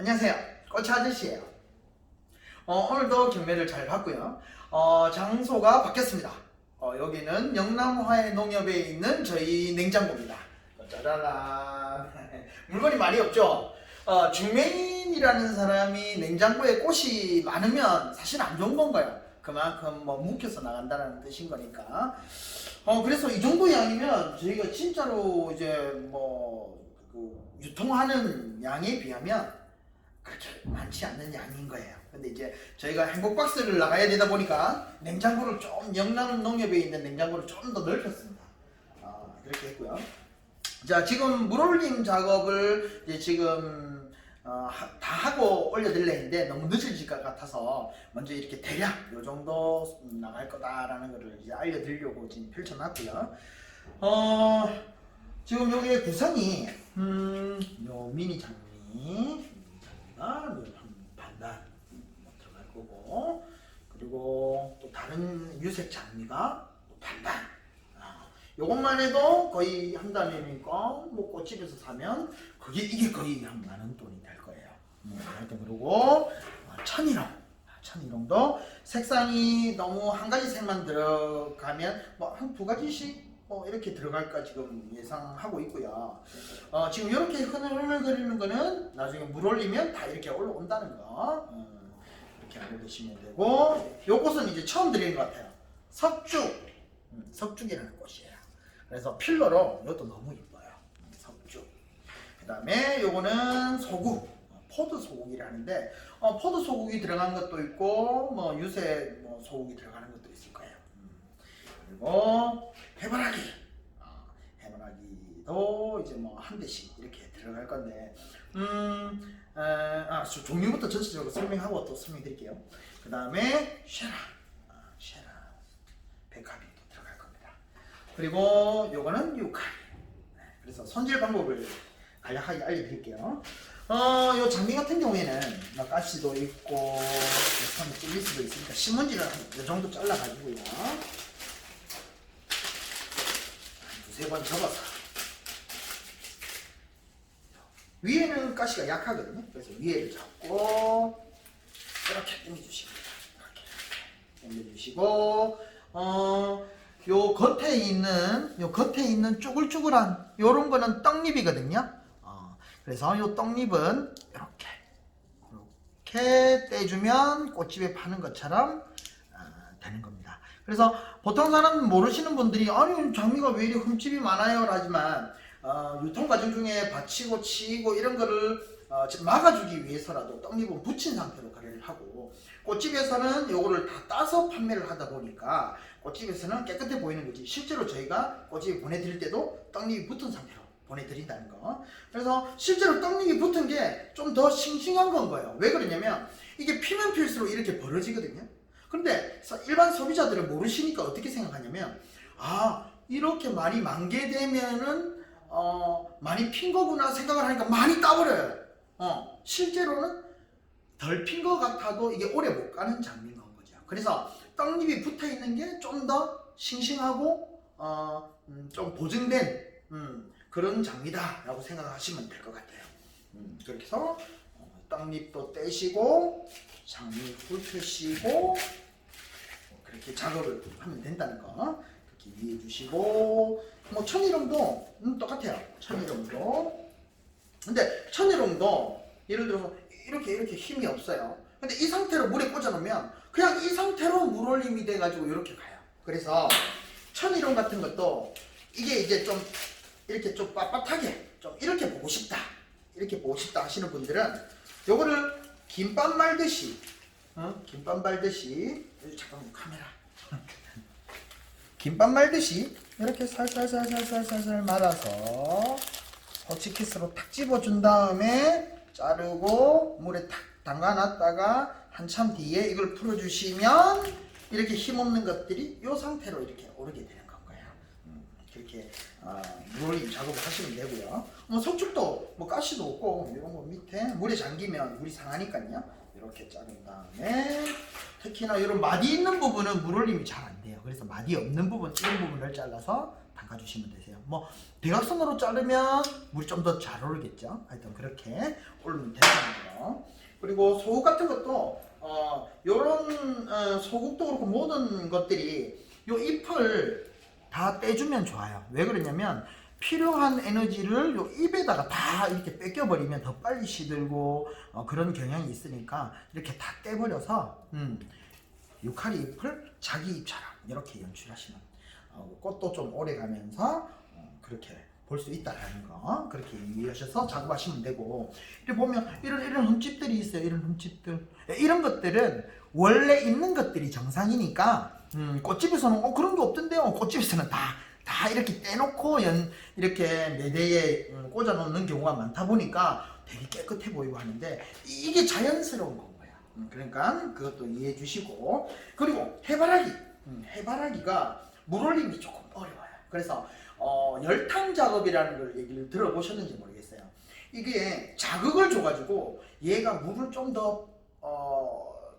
안녕하세요. 꼬치 아저씨예요. 오늘도 경매를 잘 봤고요. 장소가 바뀌었습니다. 여기는 영남화해 농협에 있는 저희 냉장고입니다. 짜라란. 물건이 많이 없죠? 중매인이라는 사람이 냉장고에 꽃이 많으면 사실 안 좋은 건가요? 그만큼 뭐 묵혀서 나간다는 뜻인 거니까. 그래서 이 정도 양이면 저희가 진짜로 이제 유통하는 양에 비하면 그렇게 많지 않는 양인 거예요. 근데 이제 저희가 행복박스를 나가야 되다 보니까 냉장고를 좀 영남 농협에 있는 냉장고를 좀 더 넓혔습니다. 그렇게 했고요. 자, 지금 물올림 작업을 이제 지금 다 하고 올려드려 했는데 너무 늦어질 것 같아서 먼저 이렇게 대략 요 정도 나갈 거다라는 거를 이제 알려드리려고 지금 펼쳐놨고요. 지금 여기 구성이 요 미니 장미 한 반단 들어갈 거고, 그리고 또 다른 유색 장미가 또 반단. 요것만 해도 거의 한 단위니까 뭐 꽃집에서 사면 이게 거의 한 10,000원 돈이 될 거예요. 하여튼 그리고 천일홍도 색상이 너무 한 가지 색만 들어가면 뭐 한 2가지씩 이렇게 들어갈까 지금 예상하고 있고요. 지금 이렇게 흐물흐물거리는 거는 나중에 물 올리면 다 이렇게 올라온다는 거 이렇게 알고 계시면 되고, 요것은 이제 처음 드리는 것 같아요. 석죽이라는 꽃이에요. 그래서 필러로 이것도 너무 이뻐요. 석죽. 그 다음에 요거는 소국, 포드 소국이라는데 포드 소국이 들어간 것도 있고 뭐 유색 소국이 들어가는 것도 있을 거예요. 그리고 해바라기도 이제 한 대씩 이렇게 들어갈 건데 종류부터 전체적으로 설명하고 또 설명드릴게요. 그 다음에 쉐라 백합이도 들어갈 겁니다. 그리고 요거는 유카리. 그래서 손질 방법을 간략하게 알려드릴게요. 요 장미 같은 경우에는 가시도 있고 손에 찔릴 수도 있으니까 신문지를 요 정도 잘라가지고요. 2-3번 접어서 위에는 가시가 약하거든요. 그래서 위에를 잡고 이렇게 당겨주십니다. 이렇게 당겨주시고 요 겉에 있는 쭈글쭈글한 요런 거는 떡잎이거든요. 그래서 요 떡잎은 이렇게 떼주면 꽃집에 파는 것처럼 되는 겁니다. 그래서 보통 사람 모르시는 분들이 아니 장미가 왜 이렇게 흠집이 많아요 하지만 유통 과정 중에 받치고 치고 이런 거를 막아주기 위해서라도 떡잎은 붙인 상태로 거래를 하고, 꽃집에서는 요거를 다 따서 판매를 하다 보니까 꽃집에서는 깨끗해 보이는 거지, 실제로 저희가 꽃집에 보내드릴 때도 떡잎이 붙은 상태로 보내드린다는 거. 그래서 실제로 떡잎이 붙은 게 좀 더 싱싱한 건 거예요. 왜 그러냐면 이게 피면 필수록 이렇게 벌어지거든요. 근데 일반 소비자들은 모르시니까 어떻게 생각하냐면 이렇게 많이 만개되면은 많이 핀 거구나 생각을 하니까 많이 따버려요. 실제로는 덜 핀 거 같아도 이게 오래 못 가는 장미인 건 거죠. 그래서 떡잎이 붙어 있는 게 좀 더 싱싱하고 좀 보증된 그런 장미다 라고 생각하시면 될 것 같아요. 그렇게 해서 떡잎도 떼시고 장미 훑으시고 그렇게 작업을 하면 된다는 거 그렇게 이해해 주시고, 천일홍도 똑같아요. 천일홍도. 근데 천일홍도 예를 들어서 이렇게 힘이 없어요. 근데 이 상태로 물에 꽂아 놓으면 그냥 이 상태로 물올림이 돼 가지고 이렇게 가요. 그래서 천일홍 같은 것도 이게 이제 좀 이렇게 좀 빳빳하게 좀 이렇게 보고 싶다 하시는 분들은 요거를 김밥 말듯이 잠깐만 카메라 김밥 말듯이 이렇게 살살살살살살 말아서 호치키스로 탁 집어준 다음에 자르고 물에 탁 담가놨다가 한참 뒤에 이걸 풀어주시면 이렇게 힘없는 것들이 이 상태로 이렇게 오르게 되는 건가요. 그렇게 물올림 작업을 하시면 되고요. 석죽도 가시도 없고 이런 거 밑에 물에 잠기면 물이 상하니까요. 이렇게 자른 다음에 특히나 이런 마디 있는 부분은 물올림이 잘 안 돼요. 그래서 마디 없는 부분, 이런 부분을 잘라서 담가주시면 되세요. 뭐 대각선으로 자르면 물이 좀 더 잘 오르겠죠. 하여튼 그렇게 오르면 되는 거죠. 그리고 소국 같은 것도 요런 소국도 그렇고 모든 것들이 요 잎을 다 떼주면 좋아요. 왜 그러냐면 필요한 에너지를 요 잎에다가 다 이렇게 뺏겨버리면 더 빨리 시들고 그런 경향이 있으니까 이렇게 다 떼버려서 유카리 잎을 자기 잎처럼 이렇게 연출하시면 꽃도 좀 오래 가면서 그렇게 볼 수 있다라는 거 그렇게 이해하셔서 작업하시면 되고 이렇게 보면 이런 흠집들이 있어요. 이런 흠집들 이런 것들은 원래 있는 것들이 정상이니까 꽃집에서는 그런 게 없던데요. 꽃집에서는 다 이렇게 떼놓고 이렇게 매대에 꽂아 놓는 경우가 많다 보니까 되게 깨끗해 보이고 하는데 이게 자연스러운 건 거야. 그러니까 그것도 이해해 주시고 그리고 해바라기가 물 올림이 조금 어려워요. 그래서 열탕 작업이라는 걸 얘기를 들어보셨는지 모르겠어요. 이게 자극을 줘가지고 얘가 물을 좀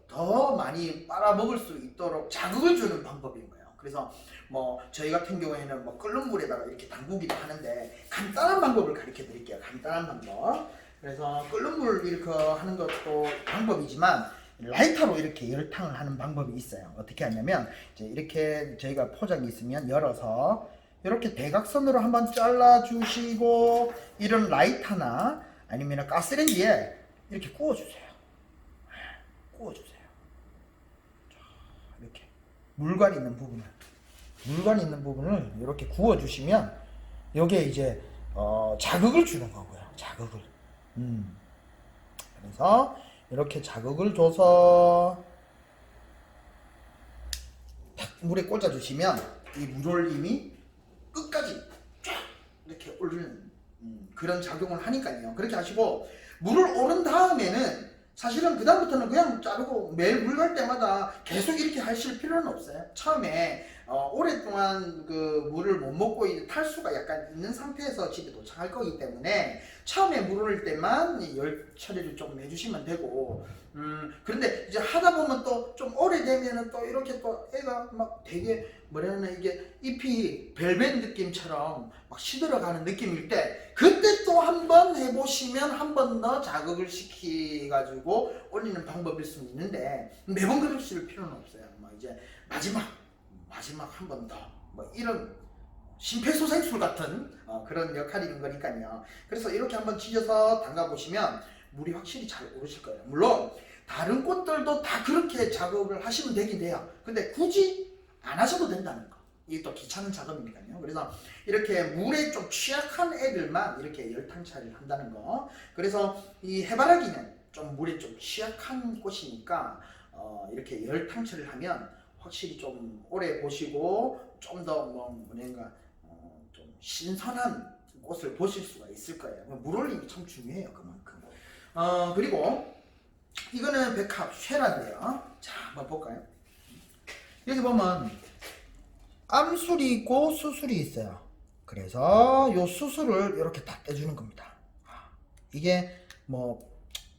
더 많이 빨아먹을 수 있도록 자극을 주는 방법인 거예요. 그래서 뭐 저희 같은 경우에는 뭐 끓는 물에다가 이렇게 담그기도 하는데 간단한 방법을 가르쳐 드릴게요. 간단한 방법. 그래서 끓는 물 이렇게 하는 것도 방법이지만 라이터로 이렇게 열탕을 하는 방법이 있어요. 어떻게 하냐면 이제 이렇게 저희가 포장이 있으면 열어서 이렇게 대각선으로 한번 잘라 주시고 이런 라이터나 아니면 가스레인지에 이렇게 구워주세요. 구워주세요. 이렇게 물관 있는 부분을 이렇게 구워주시면 여기에 이제 자극을 주는 거고요. 자극을. 그래서 이렇게 자극을 줘서 탁 물에 꽂아주시면 이 물올림이 끝까지 쫙 이렇게 오르는 그런 작용을 하니까요. 그렇게 하시고 물을 오른 다음에는 사실은 그 다음부터는 그냥 자르고 매일 물 갈 때마다 계속 이렇게 하실 필요는 없어요. 처음에 오랫동안 그 물을 못 먹고 있는 탈수가 약간 있는 상태에서 집에 도착할 거기 때문에 처음에 물 오를 때만 열 처리를 좀 해주시면 되고 그런데 이제 하다 보면 또 좀 오래되면은 또 이렇게 또 애가 막 되게 뭐라나 이게 잎이 벨벳 느낌처럼 막 시들어가는 느낌일 때 그때 또 한번 해보시면 한 번 더 자극을 시켜가지고 올리는 방법일 수 있는데 매번 그러실 필요는 없어요. 뭐 이제 마지막 한 번 더 뭐 이런 심폐소생술 같은 그런 역할인 거니까요. 그래서 이렇게 한번 찢어서 담가 보시면 물이 확실히 잘 오르실 거예요. 물론 다른 꽃들도 다 그렇게 작업을 하시면 되긴 돼요. 근데 굳이 안 하셔도 된다는 거. 이게 또 귀찮은 작업이니까요. 그래서 이렇게 물에 좀 취약한 애들만 이렇게 열탕 처리를 한다는 거. 그래서 이 해바라기는 좀 물에 좀 취약한 꽃이니까 이렇게 열탕 처리를 하면 확실히 좀 오래 보시고 좀 더 뭐랄까 좀 신선한 꽃을 보실 수가 있을 거예요. 물올림이 참 중요해요. 그만큼. 그리고 이거는 백합 쉐라인데요. 자, 한번 볼까요? 여기 보면 암술이 있고 수술이 있어요. 그래서 요 수술을 이렇게 다 떼주는 겁니다. 이게 뭐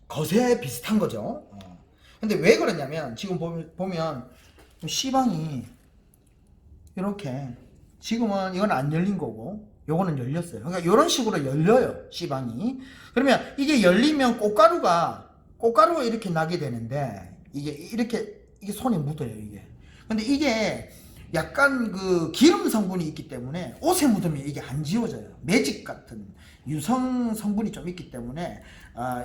거세 비슷한 거죠. 근데 왜 그러냐면 지금 보면 씨방이 이렇게 지금은 이건 안 열린 거고 요거는 열렸어요. 그러니까 이런 식으로 열려요. 씨방이. 그러면 이게 열리면 꽃가루가 이렇게 나게 되는데 이게 손에 묻어요. 이게. 근데 이게 약간 그 기름 성분이 있기 때문에 옷에 묻으면 이게 안 지워져요. 매직 같은 유성 성분이 좀 있기 때문에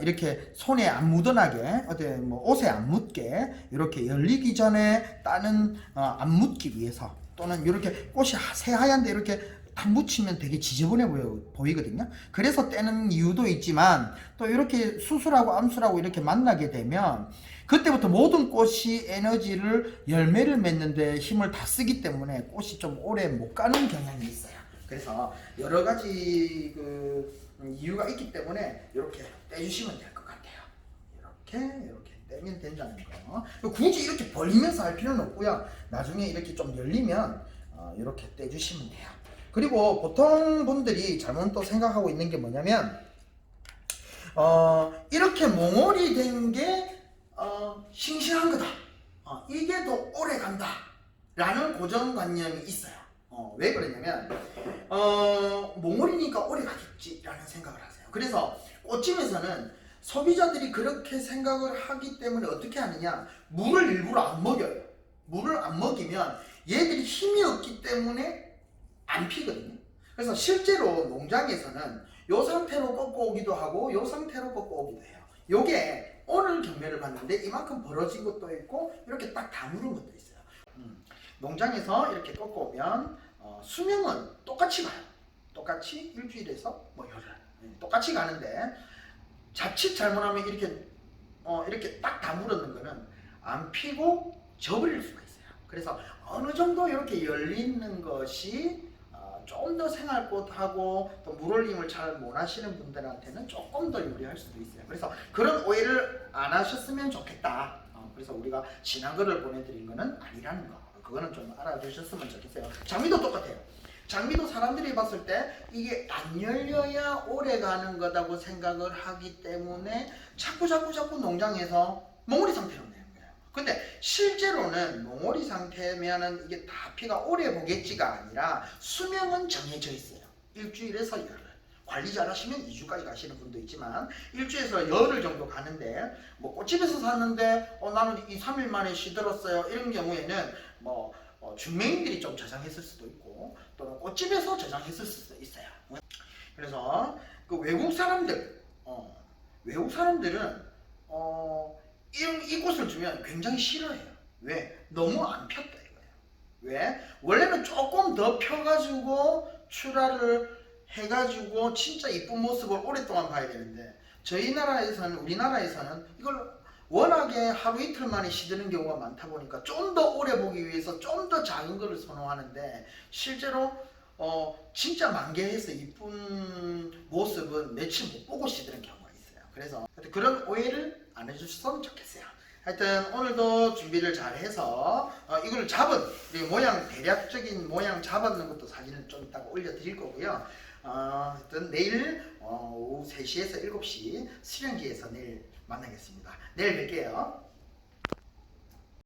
이렇게 손에 안 묻어나게 뭐 옷에 안 묻게 이렇게 열리기 전에 따는 안 묻기 위해서 또는 이렇게 꽃이 새하얀데 이렇게 딱 묻히면 되게 지저분해 보이거든요. 그래서 떼는 이유도 있지만 또 이렇게 수술하고 암술하고 이렇게 만나게 되면 그때부터 모든 꽃이 에너지를 열매를 맺는데 힘을 다 쓰기 때문에 꽃이 좀 오래 못 가는 경향이 있어요. 그래서 여러 가지 그 이유가 있기 때문에 이렇게 떼주시면 될 것 같아요. 이렇게 떼면 된다는 거. 굳이 이렇게 벌리면서 할 필요는 없고요. 나중에 이렇게 좀 열리면 이렇게 떼주시면 돼요. 그리고 보통 분들이 잘못 또 생각하고 있는 게 뭐냐면 이렇게 몽골이 된 게 싱싱한 거다. 이게 더 오래 간다 라는 고정관념이 있어요. 왜 그러냐면 몽골이니까 오래 가겠지라는 생각을 하세요. 그래서 꽃집에서는 소비자들이 그렇게 생각을 하기 때문에 어떻게 하느냐, 물을 일부러 안 먹여요. 물을 안 먹이면 얘들이 힘이 없기 때문에 안 피거든요. 그래서 실제로 농장에서는 요 상태로 꺾어 오기도 하고 요 상태로 꺾어 오기도 해요. 요게 오늘 경매를 봤는데 이만큼 벌어진 것도 있고 이렇게 딱 다무른 것도 있어요. 농장에서 이렇게 꺾어 오면 수명은 똑같이 가요. 똑같이 일주일에서 뭐 열흘 똑같이 가는데 자칫 잘못하면 이렇게 딱 다물었는 거는 안 피고 져버릴 수가 있어요. 그래서 어느 정도 이렇게 열리는 것이 조금 더 생활꽃하고 또 물올림을 잘 못하시는 분들한테는 조금 더 유리할 수도 있어요. 그래서 그런 오해를 안 하셨으면 좋겠다. 그래서 우리가 진한 거를 보내드린 거는 아니라는 거, 그거는 좀 알아두셨으면 좋겠어요. 장미도 똑같아요. 장미도 사람들이 봤을 때 이게 안 열려야 오래 가는 거다고 생각을 하기 때문에 자꾸 농장에서 몽골이 상태로 내는 거예요. 근데 실제로는 몽골이 상태면은 이게 다 피가 오래 보겠지가 아니라 수명은 정해져 있어요. 일주일에서 열흘. 관리 잘 하시면 2주까지 가시는 분도 있지만 일주일에서 열흘 정도 가는데, 뭐 꽃집에서 샀는데 나는 2, 3일 만에 시들었어요, 이런 경우에는 뭐 중매인들이 좀 저장했을 수도 있고 또는 꽃집에서 저장했을 수도 있어요. 그래서 그 외국 사람들은 이 꽃을 주면 굉장히 싫어해요. 왜? 너무 안 폈다 이거예요. 왜? 원래는 조금 더 펴가지고 출하를 해가지고 진짜 이쁜 모습을 오랫동안 봐야 되는데 우리나라에서는 이걸 워낙에 하루 이틀 만에 시드는 경우가 많다 보니까 좀 더 오래 보기 위해서 좀 더 작은 거를 선호하는데, 실제로 진짜 만개해서 이쁜 모습은 며칠 못 보고 시드는 경우가 있어요. 그래서 그런 오해를 안 해주셨으면 좋겠어요. 하여튼 오늘도 준비를 잘 해서 이걸 대략적인 모양 잡았는 것도 사진을 좀 이따가 올려드릴 거고요. 하여튼 내일 오후 3시에서 7시 수련기에서 내일 만나겠습니다. 내일 뵐게요.